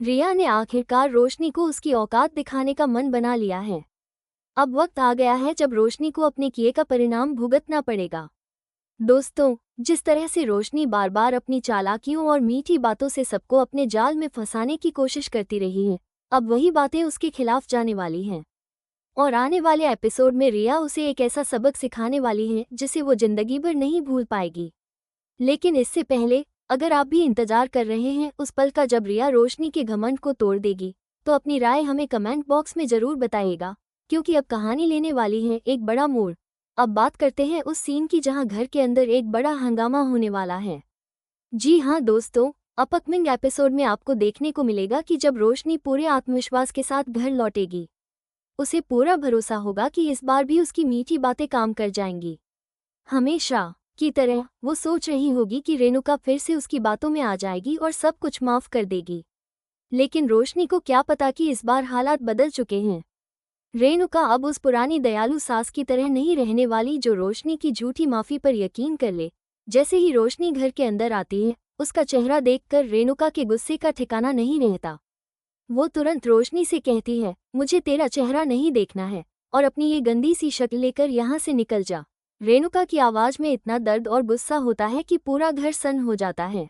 रिया ने आखिरकार रोशनी को उसकी औकात दिखाने का मन बना लिया है। अब वक्त आ गया है जब रोशनी को अपने किए का परिणाम भुगतना पड़ेगा। दोस्तों, जिस तरह से रोशनी बार बार अपनी चालाकियों और मीठी बातों से सबको अपने जाल में फंसाने की कोशिश करती रही है, अब वही बातें उसके खिलाफ जाने वाली हैं। और आने वाले एपिसोड में रिया उसे एक ऐसा सबक सिखाने वाली है जिसे वो जिंदगी भर नहीं भूल पाएगी। लेकिन इससे पहले, अगर आप भी इंतजार कर रहे हैं उस पल का जब रिया रोशनी के घमंड को तोड़ देगी, तो अपनी राय हमें कमेंट बॉक्स में जरूर बताइएगा, क्योंकि अब कहानी लेने वाली है एक बड़ा मोड़। अब बात करते हैं उस सीन की जहां घर के अंदर एक बड़ा हंगामा होने वाला है। जी हाँ दोस्तों, अपकमिंग एपिसोड में आपको देखने को मिलेगा कि जब रोशनी पूरे आत्मविश्वास के साथ घर लौटेगी, उसे पूरा भरोसा होगा कि इस बार भी उसकी मीठी बातें काम कर जाएंगी। हमेशा की तरह वो सोच रही होगी कि रेणुका फिर से उसकी बातों में आ जाएगी और सब कुछ माफ कर देगी। लेकिन रोशनी को क्या पता कि इस बार हालात बदल चुके हैं। रेणुका अब उस पुरानी दयालु सास की तरह नहीं रहने वाली जो रोशनी की झूठी माफी पर यकीन कर ले। जैसे ही रोशनी घर के अंदर आती है, उसका चेहरा देखकर रेणुका के गुस्से का ठिकाना नहीं रहता। वो तुरंत रोशनी से कहती है, मुझे तेरा चेहरा नहीं देखना है, और अपनी ये गंदी सी शक्ल लेकर यहाँ से निकल जा। रेणुका की आवाज में इतना दर्द और गुस्सा होता है कि पूरा घर सन्न हो जाता है।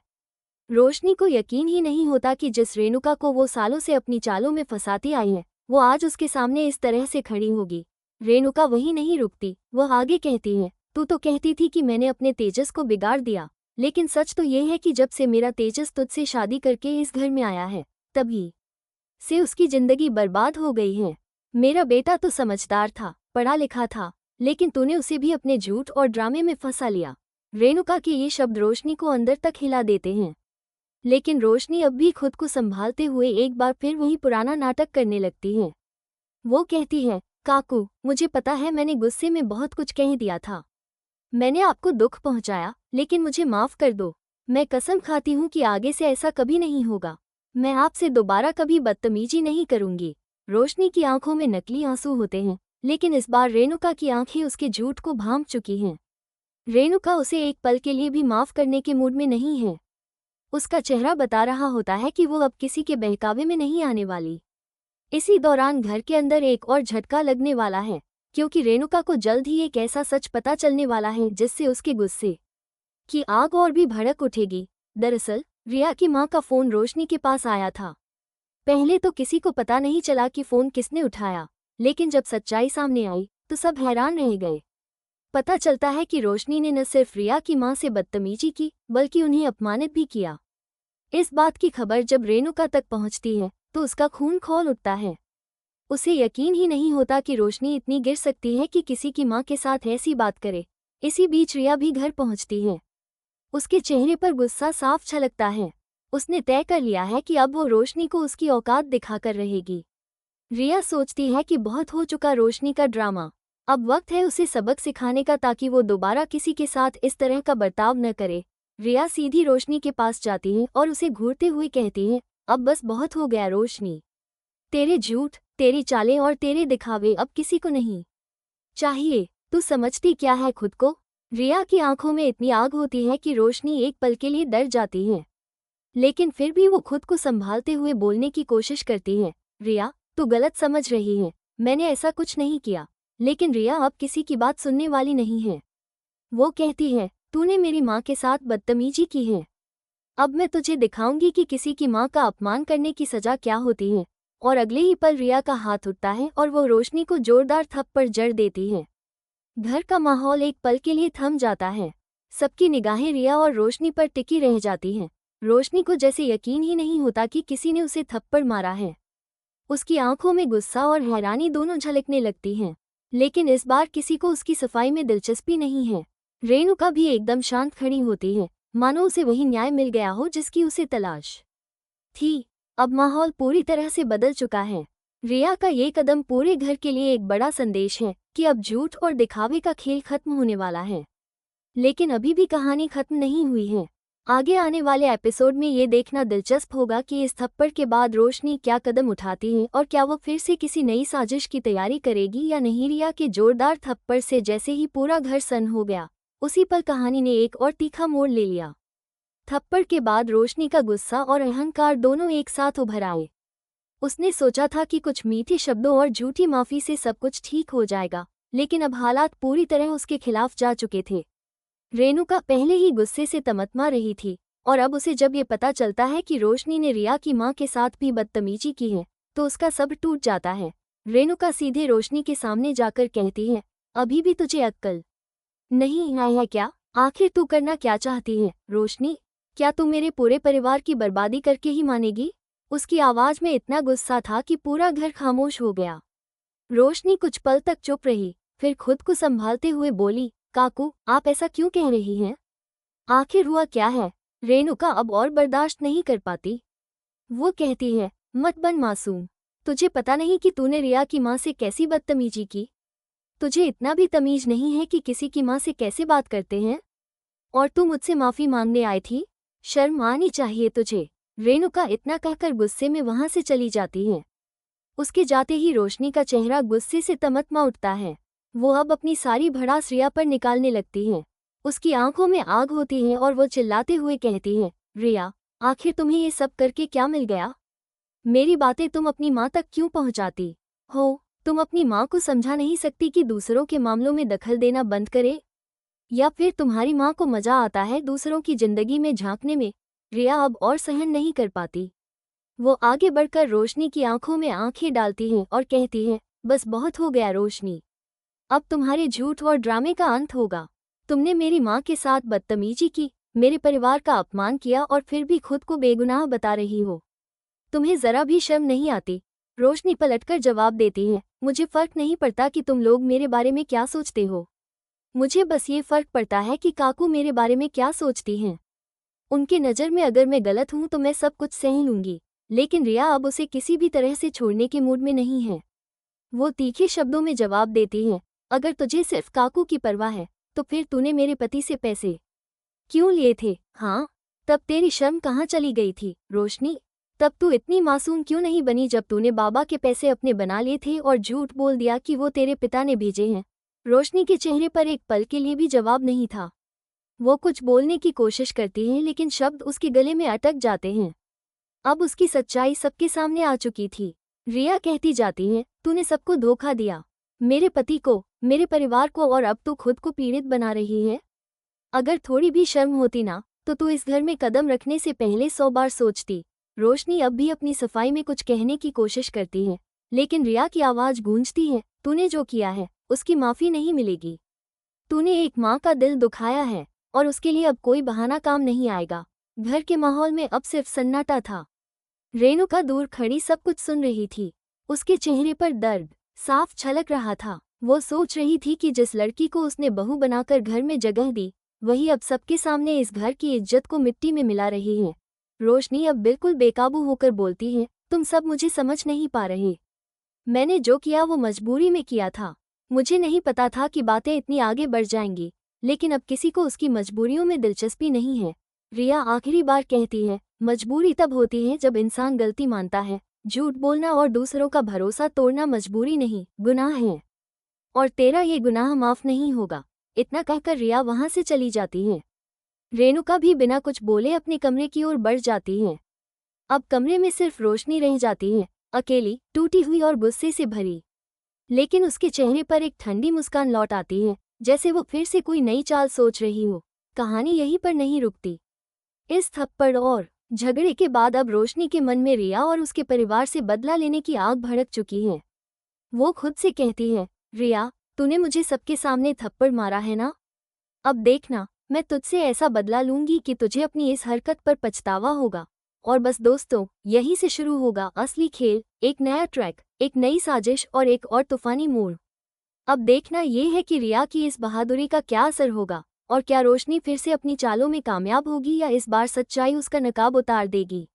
रोशनी को यकीन ही नहीं होता कि जिस रेणुका को वो सालों से अपनी चालों में फंसाती आई है, वो आज उसके सामने इस तरह से खड़ी होगी। रेणुका वहीं नहीं रुकती, वह आगे कहती है, तू तो कहती थी कि मैंने अपने तेजस को बिगाड़ दिया, लेकिन सच तो ये है कि जब से मेरा तेजस तुझसे शादी करके इस घर में आया है, तभी से उसकी जिंदगी बर्बाद हो गई है। मेरा बेटा तो समझदार था, पढ़ा लिखा था, लेकिन तूने उसे भी अपने झूठ और ड्रामे में फंसा लिया। रेणुका के ये शब्द रोशनी को अंदर तक हिला देते हैं। लेकिन रोशनी अब भी खुद को संभालते हुए एक बार फिर वही पुराना नाटक करने लगती है। वो कहती है, काकू, मुझे पता है मैंने गुस्से में बहुत कुछ कह दिया था। मैंने आपको दुख पहुंचाया, लेकिन मुझे माफ कर दो। मैं कसम खाती हूँ कि आगे से ऐसा कभी नहीं होगा। मैं आपसे दोबारा कभी बदतमीजी नहीं करूंगी। रोशनी की आंखों में नकली आंसू होते हैं, लेकिन इस बार रेणुका की आंखें उसके झूठ को भांप चुकी हैं। रेणुका उसे एक पल के लिए भी माफ करने के मूड में नहीं है। उसका चेहरा बता रहा होता है कि वो अब किसी के बहकावे में नहीं आने वाली। इसी दौरान घर के अंदर एक और झटका लगने वाला है, क्योंकि रेणुका को जल्द ही एक ऐसा सच पता चलने वाला है जिससे उसके गुस्से की आग और भी भड़क उठेगी। दरअसल रिया की मां का फोन रोशनी के पास आया था। पहले तो किसी को पता नहीं चला कि फोन किसने उठाया, लेकिन जब सच्चाई सामने आई तो सब हैरान रह गए। पता चलता है कि रोशनी ने न सिर्फ रिया की मां से बदतमीजी की, बल्कि उन्हें अपमानित भी किया। इस बात की खबर जब रेणुका तक पहुंचती है तो उसका खून खौल उठता है। उसे यकीन ही नहीं होता कि रोशनी इतनी गिर सकती है कि किसी की मां के साथ ऐसी बात करे। इसी बीच रिया भी घर पहुंचती है। उसके चेहरे पर गुस्सा साफ झलकता है। उसने तय कर लिया है कि अब वो रोशनी को उसकी औकात दिखाकर रहेगी। रिया सोचती है कि बहुत हो चुका रोशनी का ड्रामा, अब वक्त है उसे सबक सिखाने का, ताकि वो दोबारा किसी के साथ इस तरह का बर्ताव न करे। रिया सीधी रोशनी के पास जाती है और उसे घूरते हुए कहती है, अब बस बहुत हो गया रोशनी। तेरे झूठ, तेरी चालें और तेरे दिखावे अब किसी को नहीं चाहिए। तू समझती क्या है खुद को? रिया की आंखों में इतनी आग होती है कि रोशनी एक पल के लिए डर जाती है, लेकिन फिर भी वो खुद को संभालते हुए बोलने की कोशिश करती है, रिया, तू गलत समझ रही है, मैंने ऐसा कुछ नहीं किया। लेकिन रिया अब किसी की बात सुनने वाली नहीं है। वो कहती है, तूने मेरी माँ के साथ बदतमीजी की है। अब मैं तुझे दिखाऊंगी कि किसी की माँ का अपमान करने की सजा क्या होती है। और अगले ही पल रिया का हाथ उठता है और वो रोशनी को जोरदार थप्पड़ जड़ देती है। घर का माहौल एक पल के लिए थम जाता है। सबकी निगाहें रिया और रोशनी पर टिकी रह जाती हैं। रोशनी को जैसे यकीन ही नहीं होता कि किसी ने उसे थप्पड़ मारा है। उसकी आंखों में गुस्सा और हैरानी दोनों झलकने लगती हैं, लेकिन इस बार किसी को उसकी सफाई में दिलचस्पी नहीं है। रेणुका भी एकदम शांत खड़ी होती है, मानो उसे वही न्याय मिल गया हो जिसकी उसे तलाश थी। अब माहौल पूरी तरह से बदल चुका है। रिया का ये कदम पूरे घर के लिए एक बड़ा संदेश है कि अब झूठ और दिखावे का खेल खत्म होने वाला है। लेकिन अभी भी कहानी खत्म नहीं हुई है। आगे आने वाले एपिसोड में ये देखना दिलचस्प होगा कि इस थप्पड़ के बाद रोशनी क्या कदम उठाती है और क्या वो फिर से किसी नई साजिश की तैयारी करेगी या नहीं। रिया के जोरदार थप्पड़ से जैसे ही पूरा घर सन्न हो गया, उसी पल कहानी ने एक और तीखा मोड़ ले लिया। थप्पड़ के बाद रोशनी का गुस्सा और अहंकार दोनों एक साथ उभर आए। उसने सोचा था कि कुछ मीठे शब्दों और झूठी माफी से सब कुछ ठीक हो जाएगा, लेकिन अब हालात पूरी तरह उसके खिलाफ जा चुके थे। रेणुका पहले ही गुस्से से तमतमा रही थी, और अब उसे जब ये पता चलता है कि रोशनी ने रिया की मां के साथ भी बदतमीजी की है, तो उसका सब टूट जाता है। रेणुका सीधे रोशनी के सामने जाकर कहती है, अभी भी तुझे अक्ल नहीं आई है क्या? आखिर तू करना क्या चाहती है रोशनी? क्या तू मेरे पूरे परिवार की बर्बादी करके ही मानेगी? उसकी आवाज में इतना गुस्सा था कि पूरा घर खामोश हो गया। रोशनी कुछ पल तक चुप रही, फिर खुद को संभालते हुए बोली, काकू, आप ऐसा क्यों कह रही हैं? आखिर हुआ क्या है? रेणुका अब और बर्दाश्त नहीं कर पाती। वो कहती है, मत बन मासूम। तुझे पता नहीं कि तूने रिया की मां से कैसी बदतमीजी की? तुझे इतना भी तमीज नहीं है कि किसी की मां से कैसे बात करते हैं? और तू मुझसे माफी मांगने आई थी? शर्म आनी चाहिए तुझे। रेणुका इतना कहकर गुस्से में वहां से चली जाती है। उसके जाते ही रोशनी का चेहरा गुस्से से तमतमा उठता है। वो अब अपनी सारी भड़ास रिया पर निकालने लगती है। उसकी आंखों में आग होती है और वो चिल्लाते हुए कहती है, रिया, आखिर तुम्हें ये सब करके क्या मिल गया? मेरी बातें तुम अपनी माँ तक क्यों पहुँचाती हो? तुम अपनी माँ को समझा नहीं सकती कि दूसरों के मामलों में दखल देना बंद करे? या फिर तुम्हारी माँ को मजा आता है दूसरों की जिंदगी में झांकने में? रिया अब और सहन नहीं कर पाती। वो आगे बढ़कर रोशनी की आंखों में आंखें डालती है और कहती है, बस बहुत हो गया रोशनी। अब तुम्हारे झूठ और ड्रामे का अंत होगा। तुमने मेरी माँ के साथ बदतमीजी की, मेरे परिवार का अपमान किया और फिर भी खुद को बेगुनाह बता रही हो। तुम्हें जरा भी शर्म नहीं आती? रोशनी पलटकर जवाब देती है, मुझे फर्क नहीं पड़ता कि तुम लोग मेरे बारे में क्या सोचते हो। मुझे बस ये फर्क पड़ता है कि काकू मेरे बारे में क्या सोचती हैं। उनके नज़र में अगर मैं गलत हूँ तो मैं सब कुछ सह लूंगी, लेकिन रिया अब उसे किसी भी तरह से छोड़ने के मूड में नहीं है। वो तीखे शब्दों में जवाब देती है, अगर तुझे सिर्फ काकू की परवाह है तो फिर तूने मेरे पति से पैसे क्यों लिए थे? हाँ, तब तेरी शर्म कहाँ चली गई थी रोशनी? तब तू इतनी मासूम क्यों नहीं बनी जब तूने बाबा के पैसे अपने बना लिए थे और झूठ बोल दिया कि वो तेरे पिता ने भेजे हैं? रोशनी के चेहरे पर एक पल के लिए भी जवाब नहीं था। वो कुछ बोलने की कोशिश करती है लेकिन शब्द उसके गले में अटक जाते हैं। अब उसकी सच्चाई सबके सामने आ चुकी थी। रिया कहती जाती है, तूने सबको धोखा दिया, मेरे पति को, मेरे परिवार को, और अब तू खुद को पीड़ित बना रही है। अगर थोड़ी भी शर्म होती ना तो तू इस घर में कदम रखने से पहले 100 बार सोचती। रोशनी अब भी अपनी सफाई में कुछ कहने की कोशिश करती है, लेकिन रिया की आवाज़ गूंजती है, तूने जो किया है उसकी माफ़ी नहीं मिलेगी। तूने एक माँ का दिल दुखाया है और उसके लिए अब कोई बहाना काम नहीं आएगा। घर के माहौल में अब सिर्फ सन्नाटा था। रेणुका दूर खड़ी सब कुछ सुन रही थी। उसके चेहरे पर दर्द साफ छलक रहा था। वो सोच रही थी कि जिस लड़की को उसने बहू बनाकर घर में जगह दी, वही अब सबके सामने इस घर की इज्जत को मिट्टी में मिला रही है। रोशनी अब बिल्कुल बेकाबू होकर बोलती है, तुम सब मुझे समझ नहीं पा रहे। मैंने जो किया वो मजबूरी में किया था। मुझे नहीं पता था कि बातें इतनी आगे बढ़ जाएंगी, लेकिन अब किसी को उसकी मजबूरियों में दिलचस्पी नहीं है। रिया आखिरी बार कहती है, मजबूरी तब होती है जब इंसान गलती मानता है। झूठ बोलना और दूसरों का भरोसा तोड़ना मजबूरी नहीं, गुनाह है, और तेरा ये गुनाह माफ नहीं होगा। इतना कहकर रिया वहां से चली जाती है। रेणुका भी बिना कुछ बोले अपने कमरे की ओर बढ़ जाती है। अब कमरे में सिर्फ रोशनी रह जाती है, अकेली, टूटी हुई और गुस्से से भरी। लेकिन उसके चेहरे पर एक ठंडी मुस्कान लौट आती है, जैसे वो फिर से कोई नई चाल सोच रही हो। कहानी यहीं पर नहीं रुकती। इस थप्पड़ और झगड़े के बाद अब रोशनी के मन में रिया और उसके परिवार से बदला लेने की आग भड़क चुकी है। वो खुद से कहती है, रिया, तूने मुझे सबके सामने थप्पड़ मारा है ना? अब देखना, मैं तुझसे ऐसा बदला लूंगी कि तुझे अपनी इस हरकत पर पछतावा होगा। और बस दोस्तों, यहीं से शुरू होगा असली खेल, एक नया ट्रैक, एक नई साजिश और एक और तूफानी मोड़। अब देखना ये है कि रिया की इस बहादुरी का क्या असर होगा, और क्या रोशनी फिर से अपनी चालों में कामयाब होगी या इस बार सच्चाई उसका नकाब उतार देगी।